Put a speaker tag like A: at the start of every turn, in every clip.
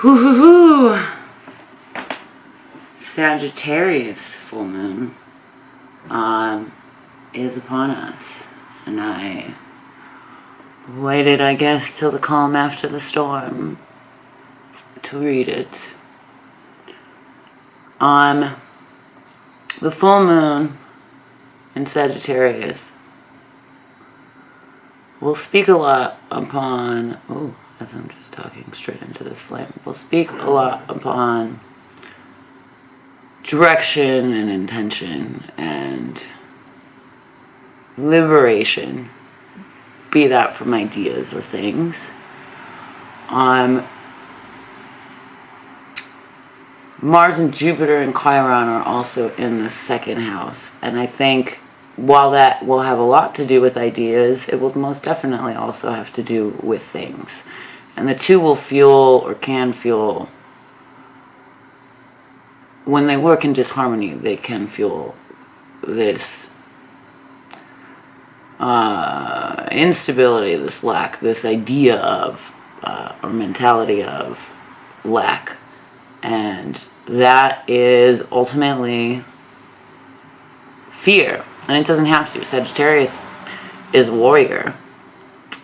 A: Hoo hoo hoo! Sagittarius full moon is upon us, and I waited, I guess, till the calm after the storm to read it. The full moon in Sagittarius will speak a lot upon, as I'm just talking straight into this flame, will speak a lot upon direction and intention and liberation, be that from ideas or things. Mars and Jupiter and Chiron are also in the second house, and I think while that will have a lot to do with ideas, it will most definitely also have to do with things. And the two will fuel, or can fuel, when they work in disharmony, they can fuel this instability, this lack, this idea of, or mentality of lack. And that is ultimately fear. And it doesn't have to. Sagittarius is a warrior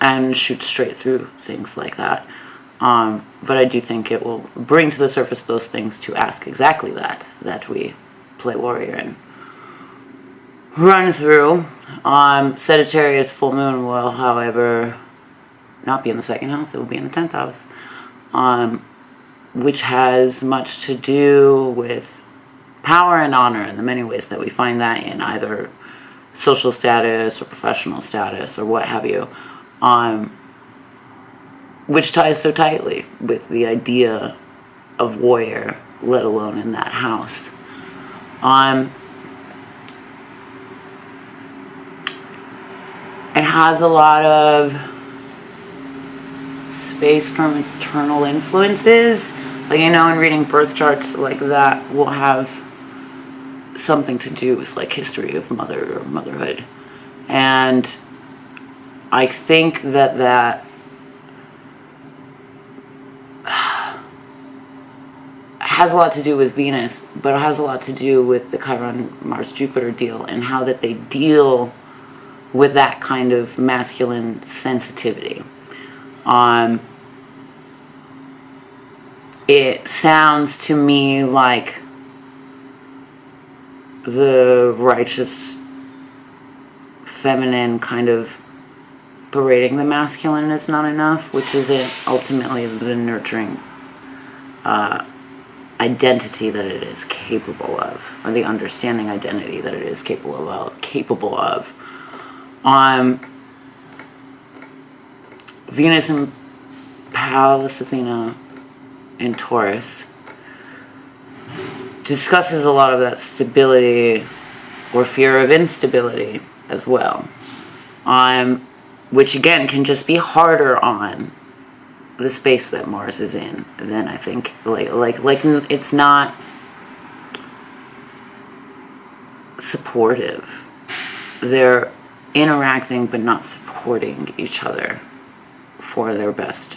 A: and shoots straight through things like that. But I do think it will bring to the surface those things to ask exactly that we play warrior and run through. Sagittarius full moon will, however, not be in the second house. It will be in the 10th house, which has much to do with power and honor in the many ways that we find that in either social status or professional status or what have you, which ties so tightly with the idea of warrior, let alone in that house. It has a lot of space for maternal influences. Like, in reading birth charts like that will have something to do with like history of mother or motherhood. And I think that has a lot to do with Venus, but it has a lot to do with the Chiron Mars Jupiter deal and how that they deal with that kind of masculine sensitivity. It sounds to me like the righteous feminine kind of parading the masculine is not enough, which isn't ultimately the nurturing identity that it is capable of, or the understanding identity that it is capable of. Venus and Pallas Athena in Taurus discusses a lot of that stability or fear of instability as well, which again can just be harder on the space that Mars is in than I think like it's not supportive. They're interacting but not supporting each other for their best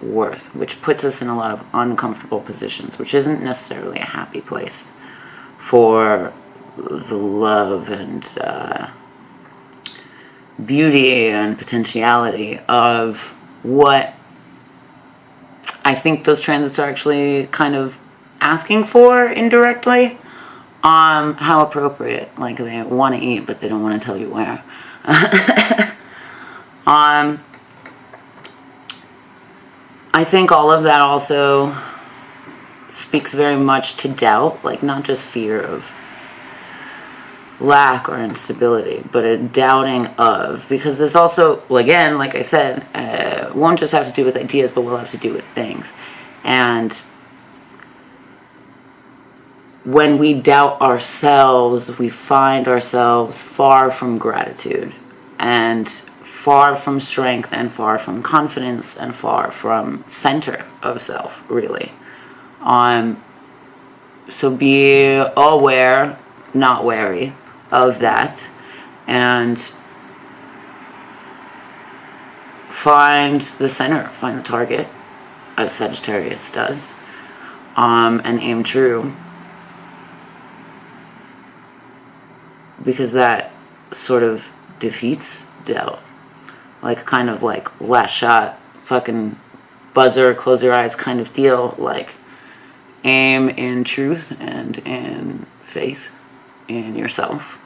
A: worth, which puts us in a lot of uncomfortable positions, which isn't necessarily a happy place for the love and beauty and potentiality of what I think those transits are actually kind of asking for indirectly. How appropriate. Like, they want to eat, but they don't want to tell you where. I think all of that also speaks very much to doubt, like not just fear of lack or instability, but a doubting of, because this also, well, again, like I said, won't just have to do with ideas, but will have to do with things. And when we doubt ourselves, we find ourselves far from gratitude and far from strength and far from confidence and far from center of self, really. So be aware, not wary of that, and find the center, find the target, as Sagittarius does, and aim true, because that sort of defeats doubt. Like, kind of like last shot, fucking buzzer, close your eyes kind of deal. Like, aim in truth and in faith in yourself.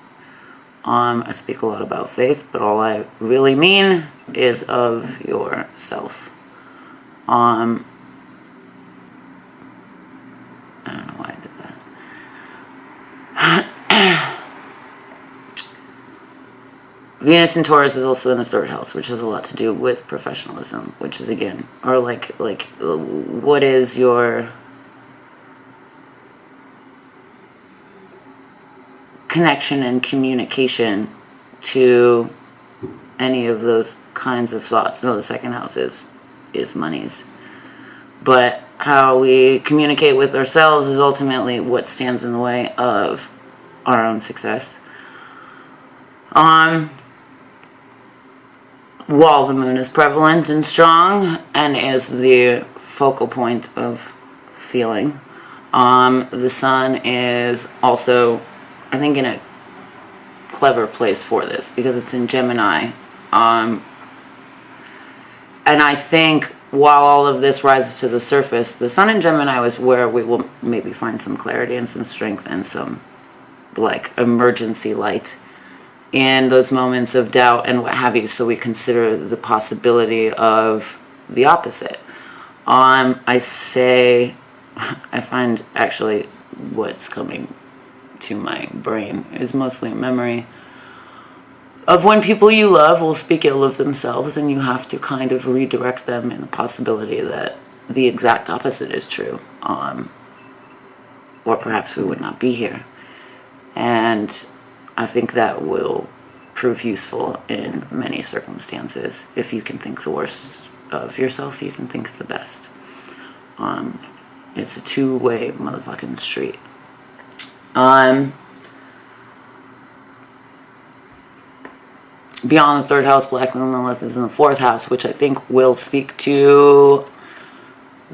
A: I speak a lot about faith, but all I really mean is of yourself. I don't know why I did that. Venus in Taurus is also in the 3rd house, which has a lot to do with professionalism, which is, again, or like what is your connection and communication to any of those kinds of thoughts. No, the 2nd house is monies. But how we communicate with ourselves is ultimately what stands in the way of our own success. While the moon is prevalent and strong and is the focal point of feeling, the sun is also, I think, in a clever place for this because it's in Gemini. And I think while all of this rises to the surface, the sun in Gemini is where we will maybe find some clarity and some strength and some like emergency light in those moments of doubt and what have you, so we consider the possibility of the opposite. I find actually what's coming to my brain is mostly a memory of when people you love will speak ill of themselves and you have to kind of redirect them in the possibility that the exact opposite is true. Or perhaps we would not be here. And I think that will prove useful in many circumstances. If you can think the worst of yourself, you can think the best. It's a two-way motherfucking street. Beyond the 3rd house, Black Lilith is in the 4th house, which I think will speak to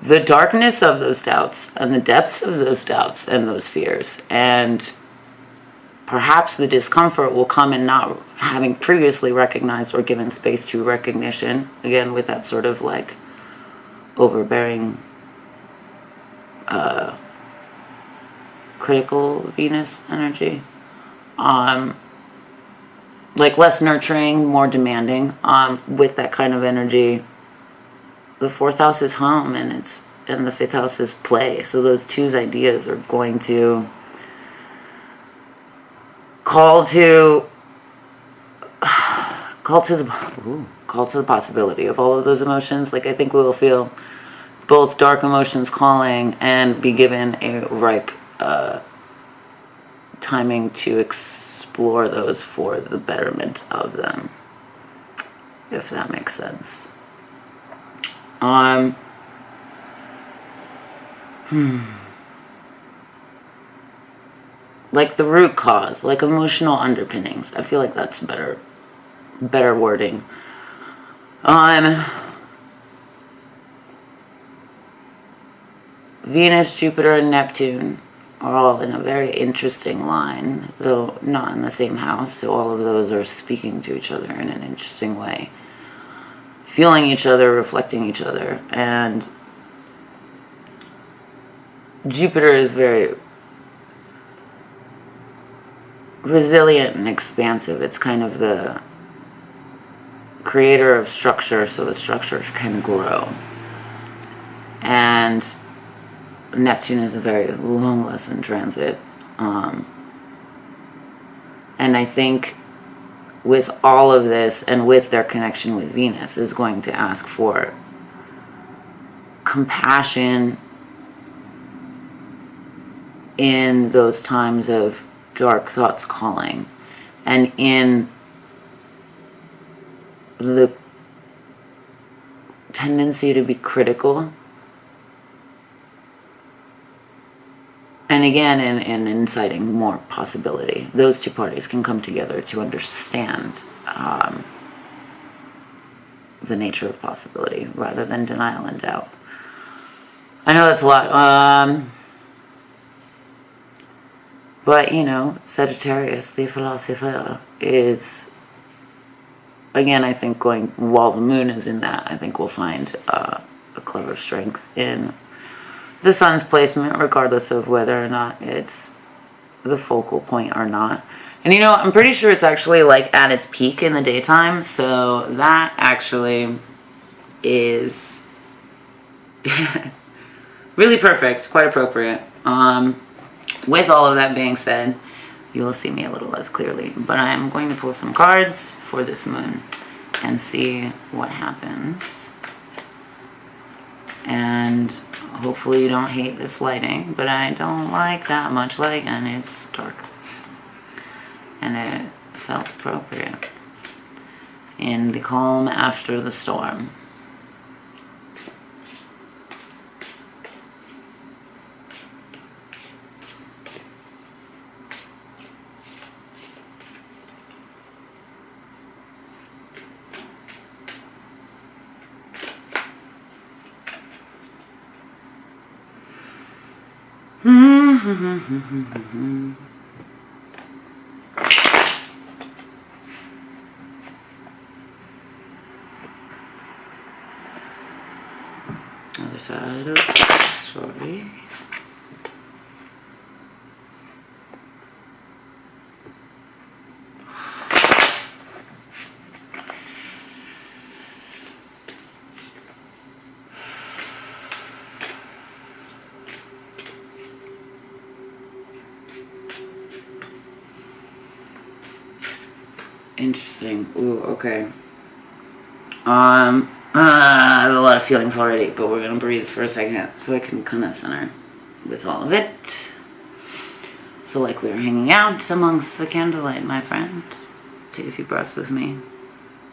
A: the darkness of those doubts and the depths of those doubts and those fears. And perhaps the discomfort will come in not having previously recognized or given space to recognition, again, with that sort of like overbearing, critical Venus energy. Like less nurturing, more demanding. With that kind of energy, the 4th house is home and the 5th house is play. So those two's ideas are going to call to the possibility of all of those emotions. Like, I think we will feel both dark emotions calling and be given a ripe timing to explore those for the betterment of them, if that makes sense. Like the root cause, like emotional underpinnings. I feel like that's better wording. Venus, Jupiter, and Neptune are all in a very interesting line, though not in the same house, so all of those are speaking to each other in an interesting way. Feeling each other, reflecting each other, and Jupiter is very resilient and expansive. It's kind of the creator of structure, so the structure can grow. And Neptune is a very long lesson transit. And I think with all of this and with their connection with Venus is going to ask for compassion in those times of dark thoughts calling, and in the tendency to be critical, and again in inciting more possibility. Those two parties can come together to understand the nature of possibility rather than denial and doubt. I know that's a lot. But, you know, Sagittarius, the philosopher, is, again, I think going, while the moon is in that, I think we'll find a clever strength in the sun's placement, regardless of whether or not it's the focal point or not. And, you know, I'm pretty sure it's actually, like, at its peak in the daytime, so that actually is really perfect, quite appropriate. With all of that being said, you will see me a little less clearly, but I'm going to pull some cards for this moon and see what happens. And hopefully you don't hate this lighting, but I don't like that much light, and it's dark. And it felt appropriate in the calm after the storm. Other side up. Sorry. Interesting. Ooh, okay. I have a lot of feelings already, but we're gonna breathe for a second so I can kind of center with all of it. So like we're hanging out amongst the candlelight, my friend. Take a few breaths with me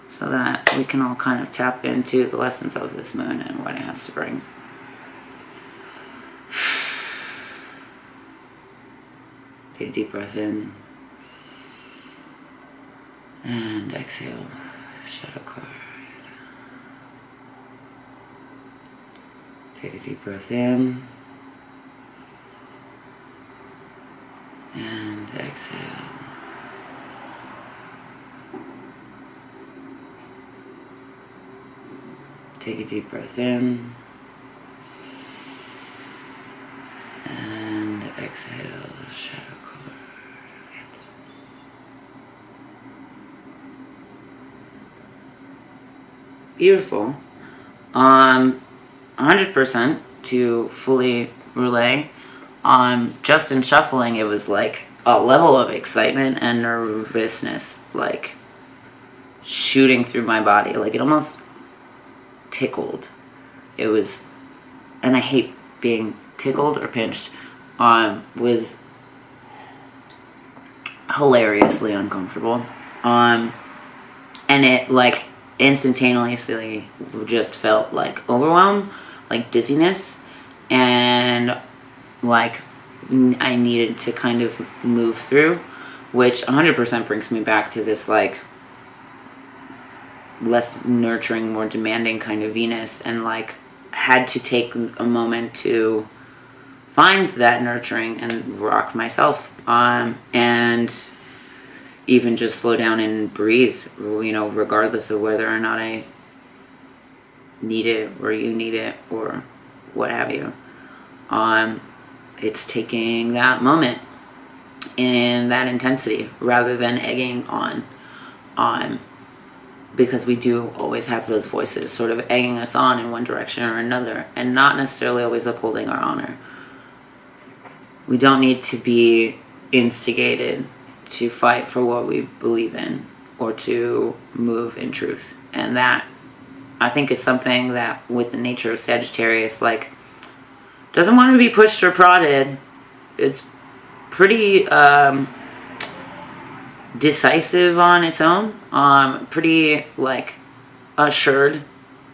A: so that we can all kind of tap into the lessons of this moon and what it has to bring. Take a deep breath in. And exhale, shadow card. Take a deep breath in. And exhale. Take a deep breath in. And exhale, shadow card. Beautiful. 100% to fully relay. Just in shuffling, it was like a level of excitement and nervousness, like shooting through my body. Like it almost tickled. It was, and I hate being tickled or pinched, was hilariously uncomfortable. And it like instantaneously just felt like overwhelm, like dizziness, and like I needed to kind of move through, which 100% brings me back to this like less nurturing, more demanding kind of Venus, and like had to take a moment to find that nurturing and rock myself, and even just slow down and breathe, you know, regardless of whether or not I need it or you need it or what have you. It's taking that moment in that intensity rather than egging on, because we do always have those voices sort of egging us on in one direction or another and not necessarily always upholding our honor. We don't need to be instigated to fight for what we believe in or to move in truth. And that, I think, is something that with the nature of Sagittarius, like, doesn't want to be pushed or prodded. It's pretty decisive on its own, pretty like assured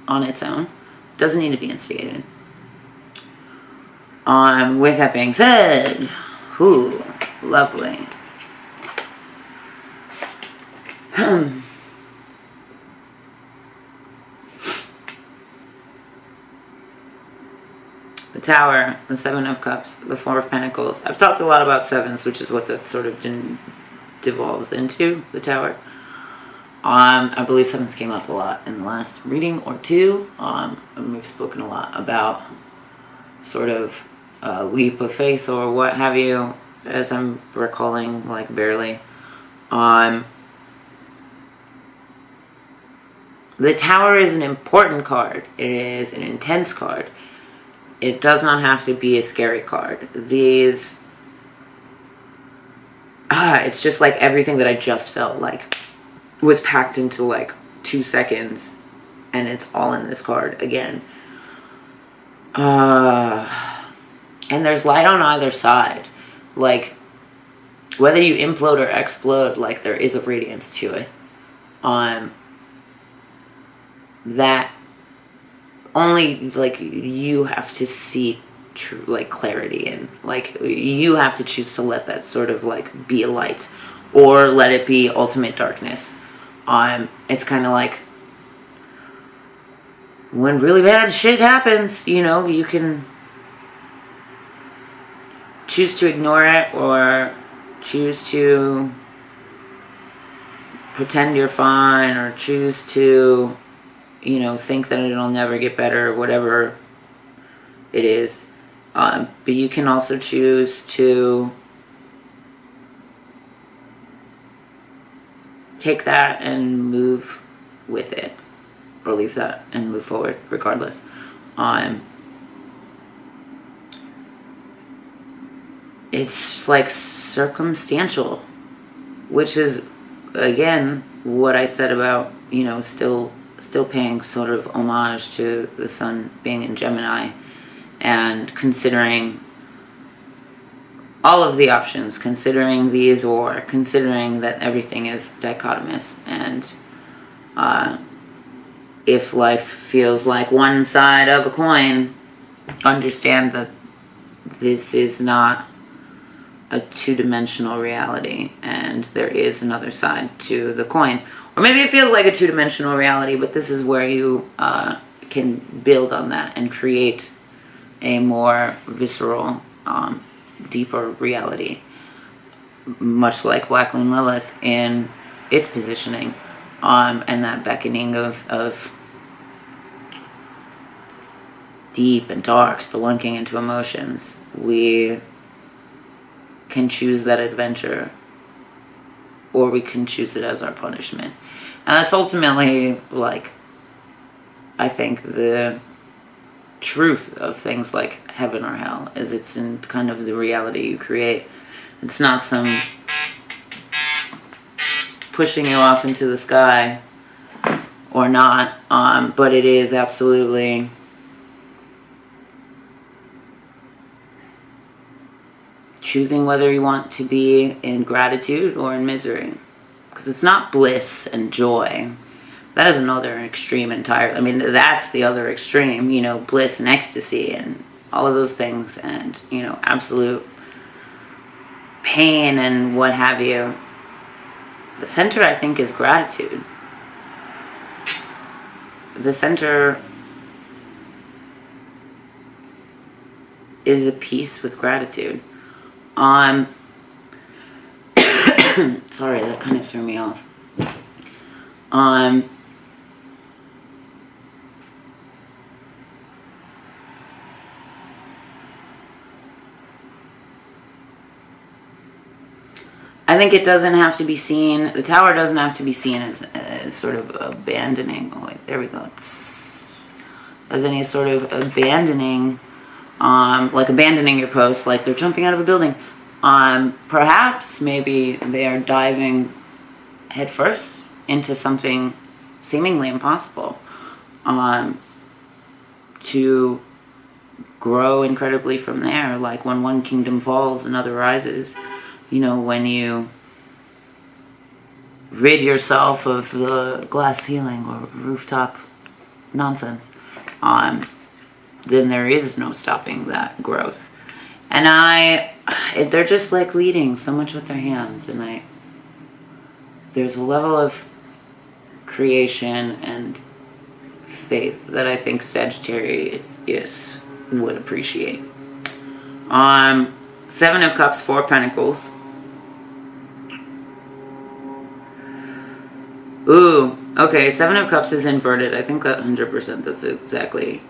A: on its own. Doesn't need to be instigated. With that being said, whew, lovely. the Tower, the Seven of Cups, the Four of Pentacles. I've talked a lot about sevens, which is what that sort of devolves into, the Tower. I believe sevens came up a lot in the last reading or two. And we've spoken a lot about sort of a leap of faith or what have you, as I'm recalling, like, barely. The Tower is an important card. It is an intense card. It does not have to be a scary card. These... it's just like everything that I just felt like was packed into like 2 seconds, and it's all in this card again. And there's light on either side. Like, whether you implode or explode, like, there is a radiance to it. That only, like, you have to see true, like, clarity in. Like, you have to choose to let that sort of, like, be a light, or let it be ultimate darkness. It's kind of like when really bad shit happens, you know, you can choose to ignore it or choose to pretend you're fine, or choose to, you know, think that it'll never get better, whatever it is. But you can also choose to take that and move with it, or leave that and move forward regardless. It's like circumstantial, which is, again, what I said about, you know, still paying sort of homage to the sun being in Gemini, and considering all of the options, considering the either or, considering that everything is dichotomous, and if life feels like one side of a coin, understand that this is not a two-dimensional reality, and there is another side to the coin. Or maybe it feels like a two-dimensional reality, but this is where you can build on that and create a more visceral, deeper reality, much like Black Moon Lilith in its positioning, and that beckoning of deep and dark, spelunking into emotions. We can choose that adventure, or we can choose it as our punishment. And that's ultimately, like, I think the truth of things like heaven or hell, is it's in kind of the reality you create. It's not some pushing you off into the sky or not, but it is absolutely choosing whether you want to be in gratitude or in misery. Because it's not bliss and joy. That is another extreme entirely. I mean, that's the other extreme, you know, bliss and ecstasy and all of those things, and, you know, absolute pain and what have you. The center, I think, is gratitude. The center is a peace with gratitude. Sorry, that kind of threw me off. I think it doesn't have to be seen, the Tower doesn't have to be seen as sort of abandoning, oh wait, there we go, as any sort of abandoning, like abandoning your post, like they're jumping out of a building. Perhaps maybe they are diving headfirst into something seemingly impossible, to grow incredibly from there. Like when one kingdom falls, another rises. You know, when you rid yourself of the glass ceiling or rooftop nonsense, then there is no stopping that growth. And they're just like leading so much with their hands, and there's a level of creation and faith that I think Sagittarius would appreciate. Seven of Cups, Four of Pentacles. Ooh, okay, Seven of Cups is inverted. I think that 100%, that's exactly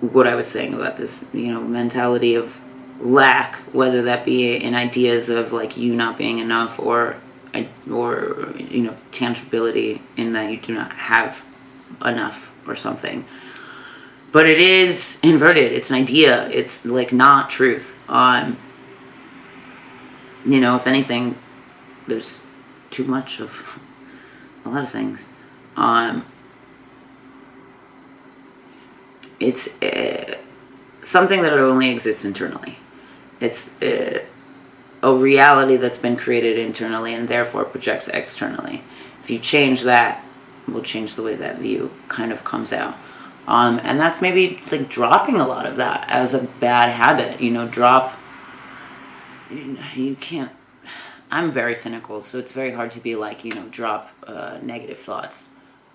A: what I was saying about this, mentality of lack, whether that be in ideas of like you not being enough or tangibility in that you do not have enough or something. But it is inverted. It's an idea. It's like not truth. If anything, there's too much of a lot of things. It's something that only exists internally. It's a reality that's been created internally and therefore projects externally. If you change that, it will change the way that view kind of comes out. And that's maybe like dropping a lot of that as a bad habit. You can't. I'm very cynical, so it's very hard to be like, drop negative thoughts.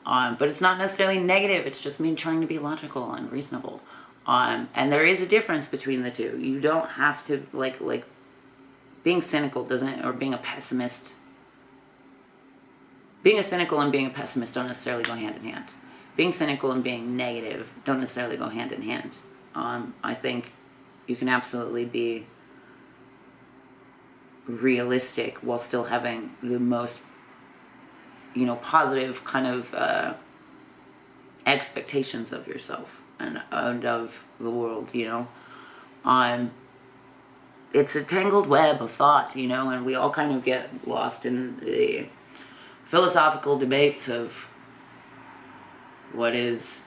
A: But it's not necessarily negative. It's just me trying to be logical and reasonable. And there is a difference between the two. You don't have to like being cynical doesn't, or being a pessimist. Being a cynical and being a pessimist don't necessarily go hand in hand. Being cynical and being negative don't necessarily go hand in hand. I think you can absolutely be realistic while still having the most, positive kind of expectations of yourself and of the world, It's a tangled web of thought, and we all kind of get lost in the philosophical debates of what is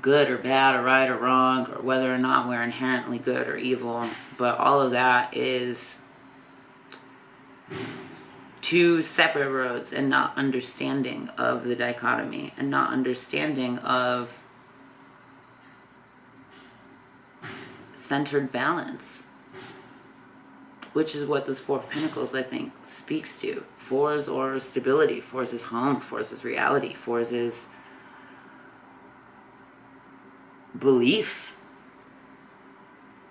A: good or bad or right or wrong, or whether or not we're inherently good or evil. But all of that is two separate roads, and not understanding of the dichotomy, and not understanding of centered balance, which is what this Four of Pentacles, I think, speaks to. Fours or stability. Fours is home. Fours is reality. Fours is belief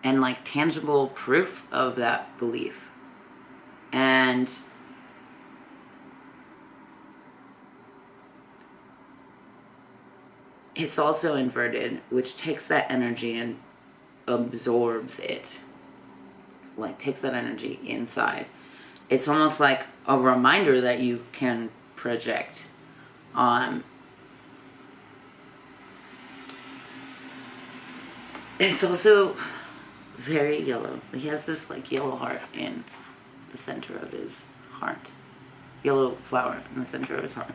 A: and like tangible proof of that belief. And it's also inverted, which takes that energy and absorbs it. Like takes that energy inside. It's almost like a reminder that you can project on. It's also very yellow. He has this like yellow heart in the center of his heart. Yellow flower in the center of his heart.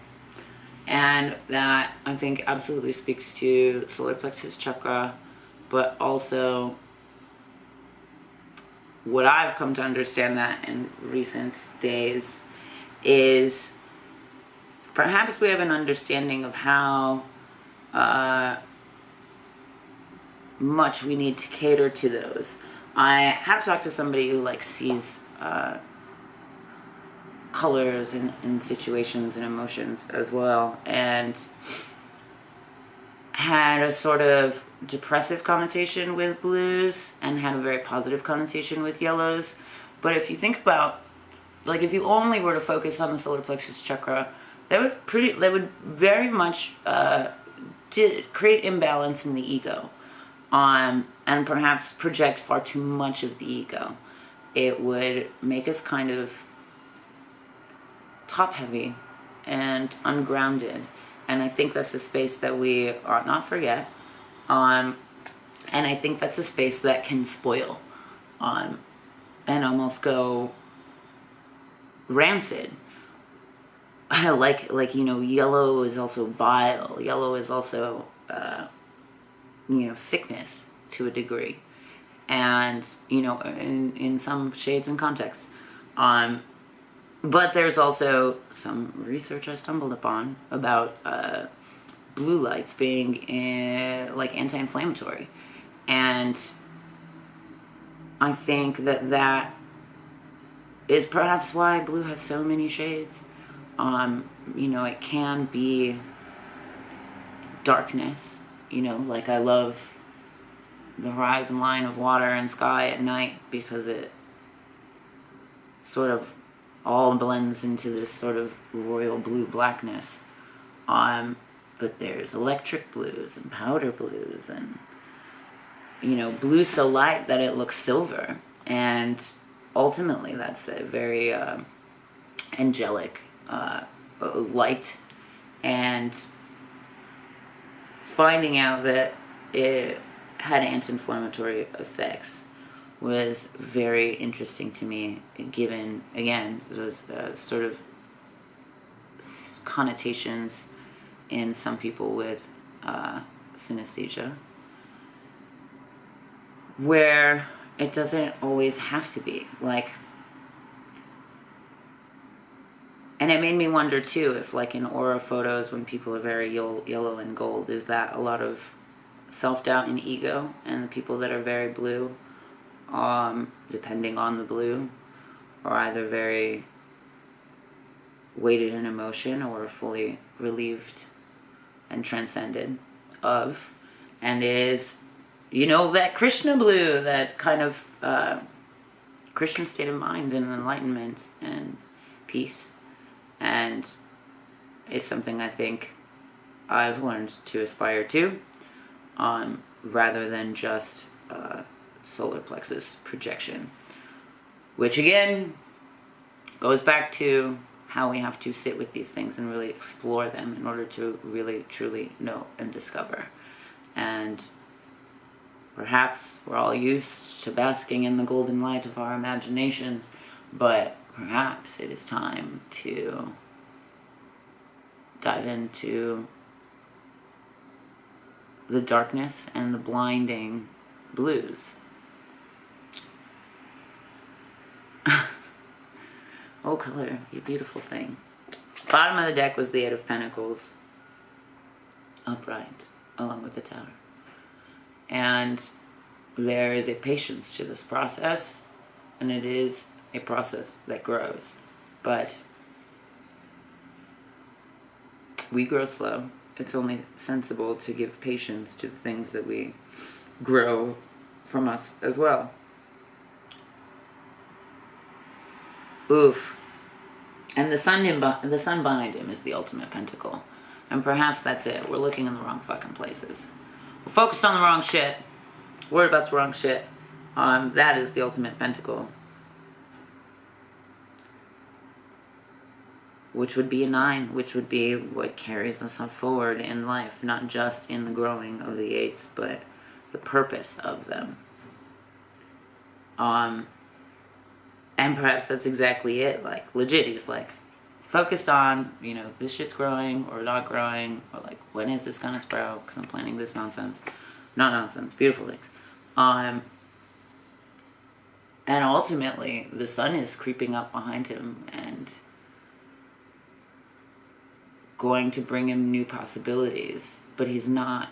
A: And that, I think, absolutely speaks to solar plexus chakra, but also what I've come to understand that in recent days is perhaps we have an understanding of how much we need to cater to those. I have talked to somebody who like sees colors in situations and emotions as well, and had a sort of depressive connotation with blues and had a very positive connotation with yellows. But if you think about, like, if you only were to focus on the solar plexus chakra, that would very much create imbalance in the ego, and perhaps project far too much of the ego. It would make us kind of top heavy and ungrounded, and I think that's a space that we ought not forget. And I think that's a space that can spoil and almost go rancid. Like yellow is also bile. Yellow is also sickness to a degree, and in some shades and contexts. But there's also some research I stumbled upon about blue lights being like anti-inflammatory, and I think that is perhaps why blue has so many shades. It can be darkness. Like I love the horizon line of water and sky at night, because it sort of all blends into this sort of royal blue blackness. But there's electric blues and powder blues and, blue so light that it looks silver. And ultimately that's a very angelic light. And finding out that it had anti-inflammatory effects was very interesting to me, given, again, those sort of connotations in some people with synesthesia, where it doesn't always have to be. And it made me wonder, too, if, in aura photos, when people are very yellow and gold, is that a lot of self-doubt and ego? And the people that are very blue, depending on the blue, are either very weighted in emotion or fully relieved and transcended of. And is, that Krishna blue, that kind of Christian state of mind and enlightenment and peace. And is something I think I've learned to aspire to, rather than just solar plexus projection. Which again goes back to how we have to sit with these things and really explore them in order to really truly know and discover. And perhaps we're all used to basking in the golden light of our imaginations, but perhaps it is time to dive into the darkness and the blinding blues. Oh, color, you beautiful thing. Bottom of the deck was the Eight of Pentacles, upright, along with the Tower. And there is a patience to this process, and it is a process that grows. But we grow slow. It's only sensible to give patience to the things that we grow from us as well. Oof. And the sun behind him is the ultimate pentacle. And perhaps that's it. We're looking in the wrong fucking places. We're focused on the wrong shit. Worried about the wrong shit. That is the ultimate pentacle. Which would be a 9, which would be what carries us on forward in life, not just in the growing of the 8s, but the purpose of them. And perhaps that's exactly it. Legit, he's focused on, this shit's growing or not growing, or when is this gonna sprout? Because I'm planning this nonsense. Not nonsense, beautiful things. And ultimately, the sun is creeping up behind him and going to bring him new possibilities, but he's not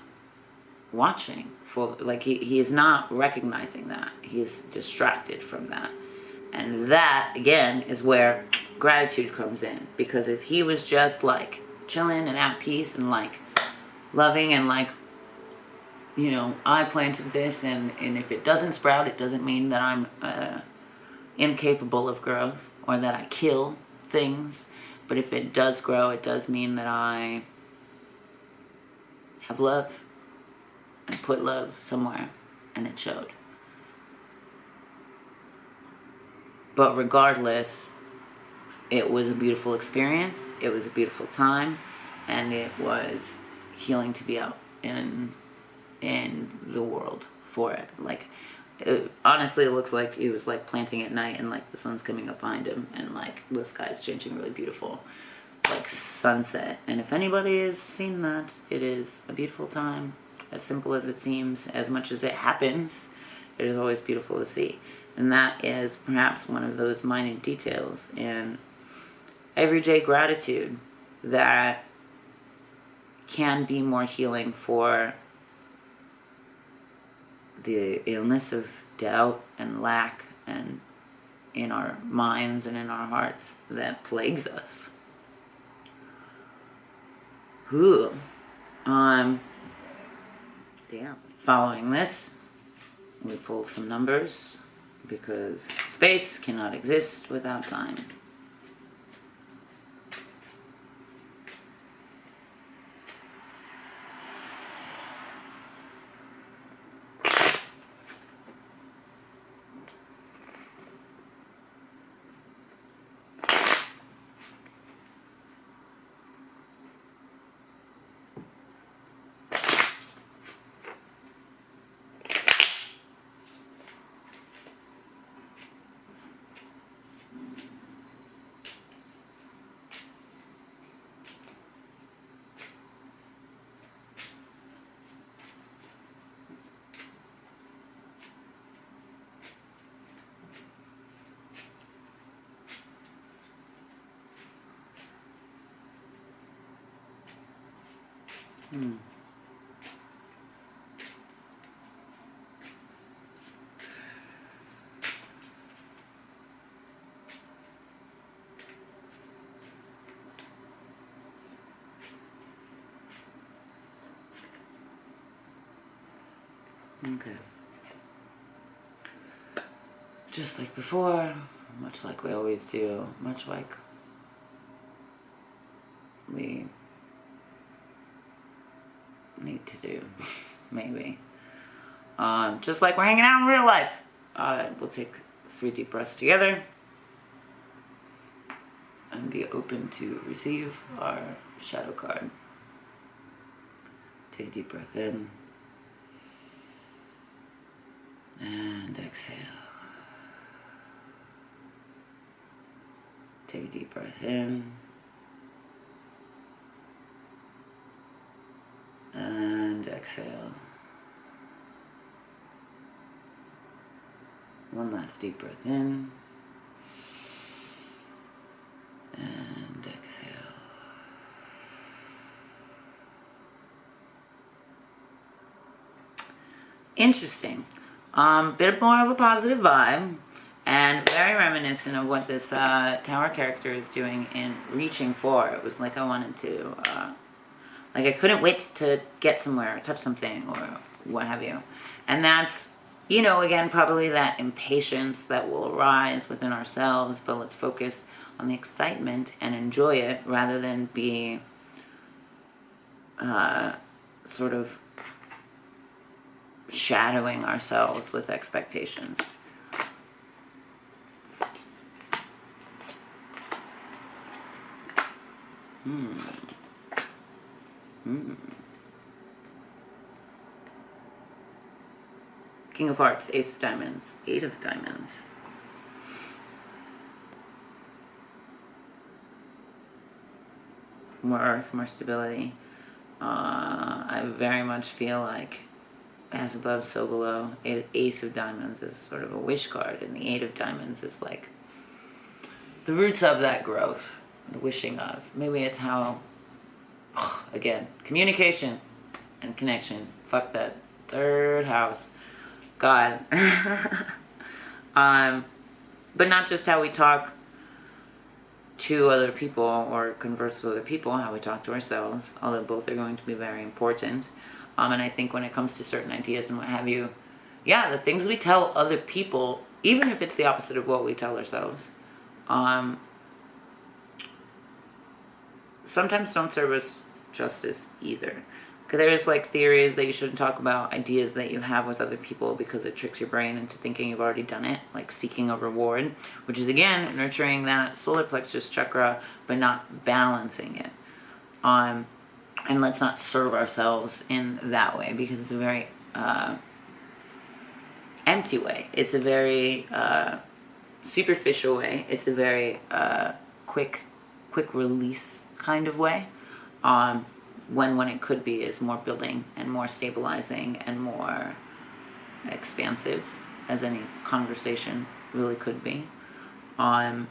A: watching he is not recognizing that. He's distracted from that. And that, again, is where gratitude comes in. Because if he was just, chilling and at peace and, loving and, I planted this, and if it doesn't sprout, it doesn't mean that I'm incapable of growth or that I kill things. But if it does grow, it does mean that I have love and put love somewhere, and it showed. But regardless, it was a beautiful experience, it was a beautiful time, and it was healing to be out in the world for it. Honestly, it looks like he was planting at night, and the sun's coming up behind him, and the sky's changing really beautiful, sunset. And if anybody has seen that, it is a beautiful time. As simple as it seems, as much as it happens, it is always beautiful to see. And that is perhaps one of those minute details in everyday gratitude that can be more healing for the illness of doubt and lack and in our minds and in our hearts that plagues us. Damn. Following this, We pull some numbers because space cannot exist without time. Okay. Just like before, much like we always do, much like we need to do, maybe. Just like we're hanging out in real life. We'll take 3 deep breaths together and be open to receive our shadow card. Take a deep breath in and exhale. Take a deep breath in and exhale. One last deep breath in and exhale. Interesting. Bit more of a positive vibe, and very reminiscent of what this tower character is doing in reaching for. It was like I wanted to, like I couldn't wait to get somewhere, or touch something, or what have you. And that's, you know, again, probably that impatience that will arise within ourselves, but let's focus on the excitement and enjoy it rather than be sort of shadowing ourselves with expectations. King of Hearts, Ace of Diamonds, 8 of Diamonds. More earth, more stability. I very much feel like as above, so below. Ace of Diamonds is sort of a wish card, and the 8 of Diamonds is like the roots of that growth, the wishing of. Maybe it's how, again, communication and connection. Fuck that 3rd house. God. But not just how we talk to other people or converse with other people, how we talk to ourselves, although both are going to be very important. And I think when it comes to certain ideas and what have you, yeah, the things we tell other people, even if it's the opposite of what we tell ourselves, sometimes don't serve us justice either. Because there's like theories that you shouldn't talk about ideas that you have with other people because it tricks your brain into thinking you've already done it, like seeking a reward, which is again nurturing that solar plexus chakra but not balancing it. And let's not serve ourselves in that way because it's a very empty way. It's a very superficial way. It's a very quick release kind of way. When it could be is more building and more stabilizing and more expansive, as any conversation really could be. But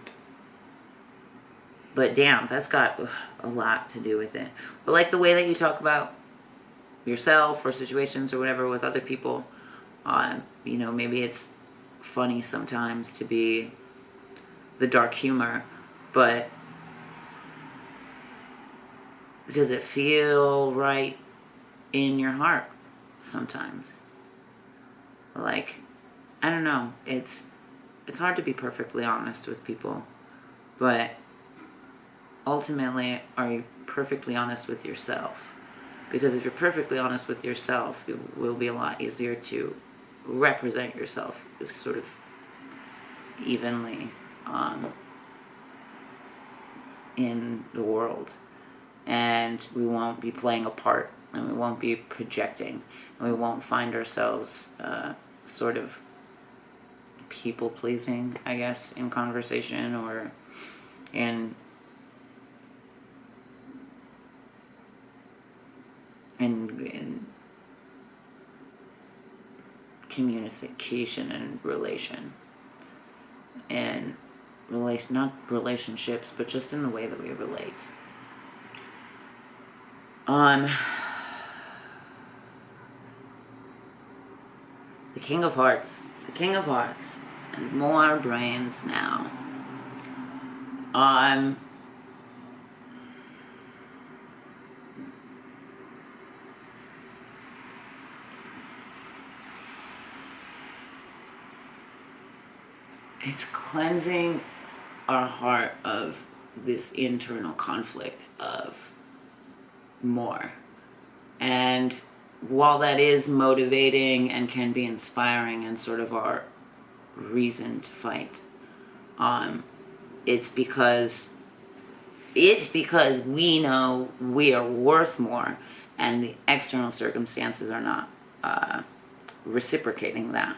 A: damn, that's got a lot to do with it. But like the way that you talk about yourself or situations or whatever with other people, you know, maybe it's funny sometimes to be the dark humor, but does it feel right in your heart sometimes? like, I don't know, it's hard to be perfectly honest with people, but ultimately, are you perfectly honest with yourself? Because if you're perfectly honest with yourself, it will be a lot easier to represent yourself sort of evenly in the world. And we won't be playing a part, and we won't be projecting, and we won't find ourselves sort of people pleasing, I guess, in conversation or in communication and relation. And not relationships, but just in the way that we relate. The King of Hearts. The King of Hearts. And more brains now. It's cleansing our heart of this internal conflict of more. And while that is motivating and can be inspiring and sort of our reason to fight, it's because we know we are worth more, and the external circumstances are not reciprocating that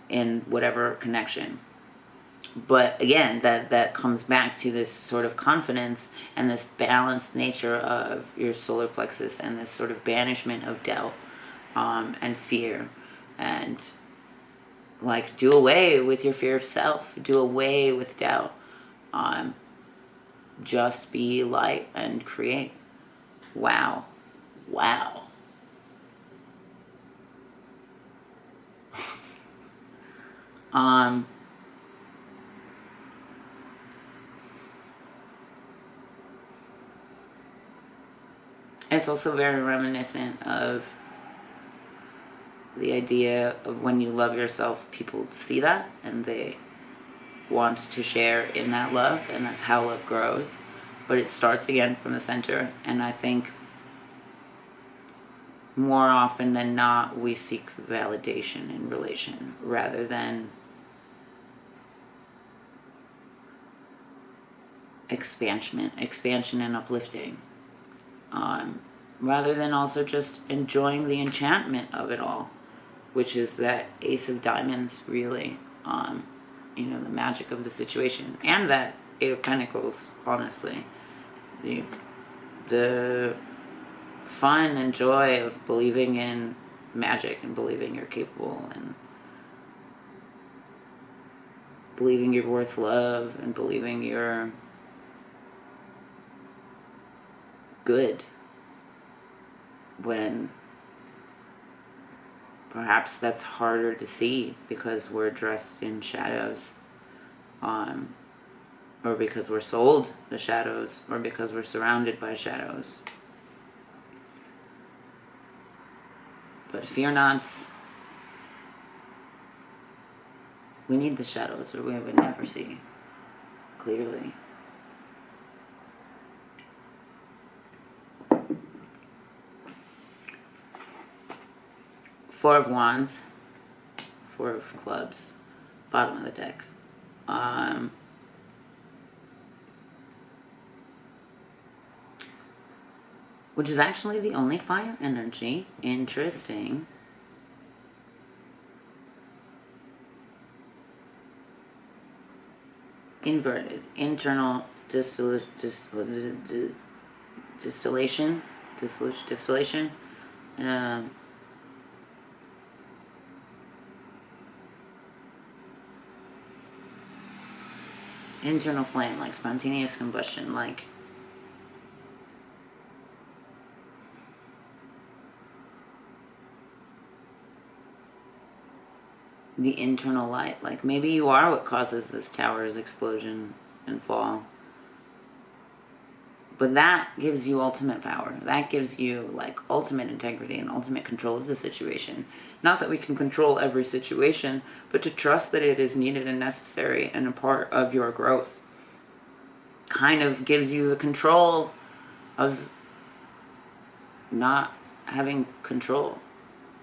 A: in whatever connection. But again, that comes back to this sort of confidence and this balanced nature of your solar plexus and this sort of banishment of doubt and fear. And like, do away with your fear of self. Do away with doubt. Just be light and create. Wow. Wow. It's also very reminiscent of the idea of when you love yourself, people see that and they want to share in that love, and that's how love grows. But it starts again from the center, and I think more often than not we seek validation in relation rather than expansion and uplifting. Rather than also just enjoying the enchantment of it all, which is that Ace of Diamonds, really, the magic of the situation, and that Eight of Pentacles, honestly. The fun and joy of believing in magic and believing you're capable and believing you're worth love and believing you're good, when perhaps that's harder to see because we're dressed in shadows, or because we're sold the shadows, or because we're surrounded by shadows. But fear not. We need the shadows, or we would never see clearly. Four of Wands, Four of Clubs, bottom of the deck. Which is actually the only fire energy. Interesting. Inverted. Internal distillation. Internal flame, like spontaneous combustion, like the internal light. Like maybe you are what causes this tower's explosion and fall. But that gives you ultimate power. That gives you like ultimate integrity and ultimate control of the situation. Not that we can control every situation, but to trust that it is needed and necessary and a part of your growth. Kind of gives you the control of not having control.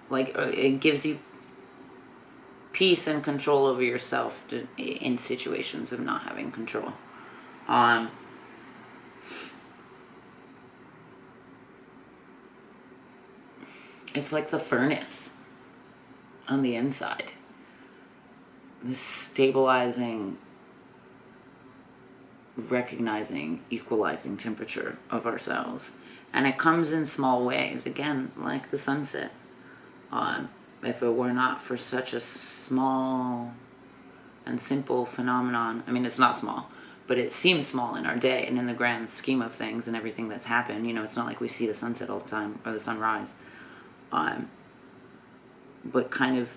A: Like, it gives you peace and control over yourself in situations of not having control. It's like the furnace on the inside. The stabilizing, recognizing, equalizing temperature of ourselves. And it comes in small ways, again, like the sunset. If it were not for such a small and simple phenomenon, I mean, it's not small, but it seems small in our day and in the grand scheme of things and everything that's happened. You know, it's not like we see the sunset all the time or the sunrise. But kind of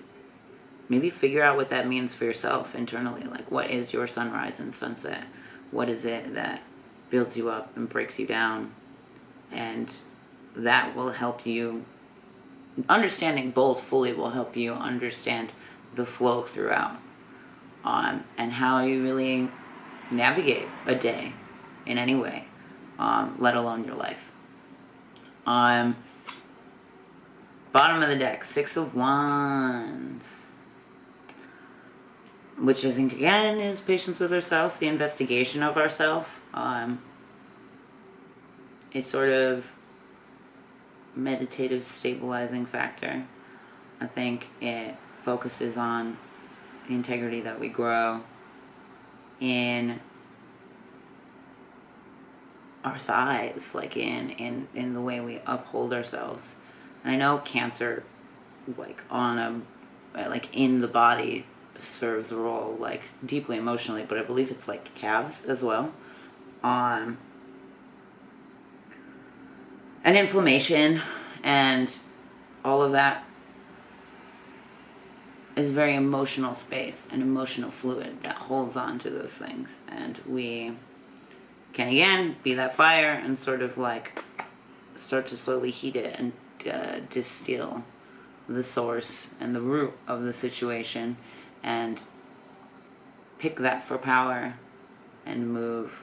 A: maybe figure out what that means for yourself internally. Like, what is your sunrise and sunset? What is it that builds you up and breaks you down? And that will help you, understanding both fully will help you understand the flow throughout, and how you really navigate a day in any way, let alone your life. Bottom of the deck, 6 of Wands. Which I think, again, is patience with ourselves, the investigation of ourselves. A sort of meditative, stabilizing factor. I think it focuses on the integrity that we grow in our thighs, like in the way we uphold ourselves. And I know Cancer, like in the body, serves a role like deeply emotionally, but I believe it's like calves as well. And inflammation and all of that is a very emotional space, an emotional fluid that holds on to those things. And we can, again, be that fire and sort of like start to slowly heat it and distill the source and the root of the situation and pick that for power and move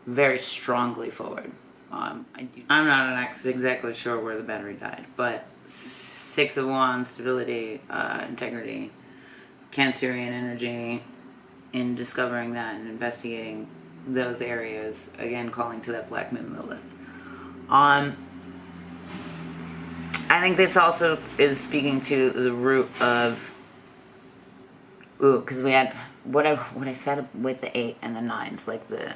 A: very strongly forward. I'm not exactly sure where the battery died, but 6 of Wands, stability, integrity, Cancerian energy in discovering that and investigating those areas, again calling to that Black Moon Lilith. I think this also is speaking to the root of, because we had what I said with the 8 and the 9s, like the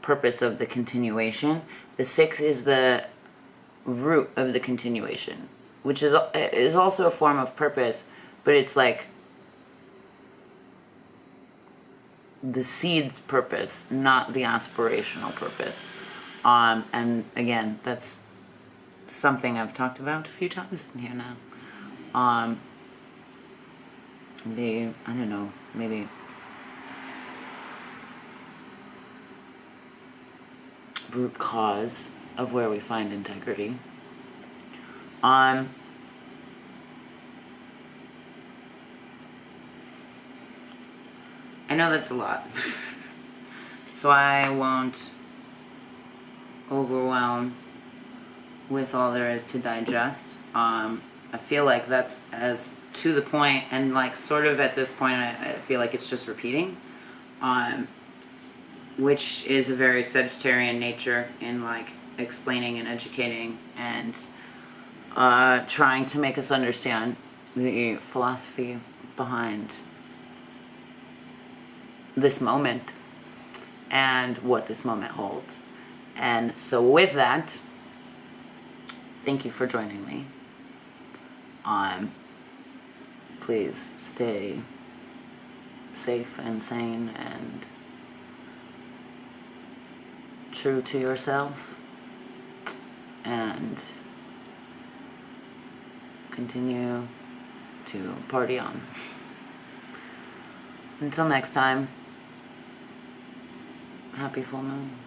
A: purpose of the continuation. The 6 is the root of the continuation, which is also a form of purpose, but it's like the seed's purpose, not the aspirational purpose. And again, that's something I've talked about a few times in here now. I don't know, maybe root cause of where we find integrity. I know that's a lot, so I won't overwhelm with all there is to digest. I feel like that's as to the point, and like sort of at this point I feel like it's just repeating, which is a very Sagittarian nature in like explaining and educating and trying to make us understand the philosophy behind this moment and what this moment holds. And so with that, thank you for joining me. Please stay safe and sane and true to yourself, and continue to party on. Until next time, happy full moon.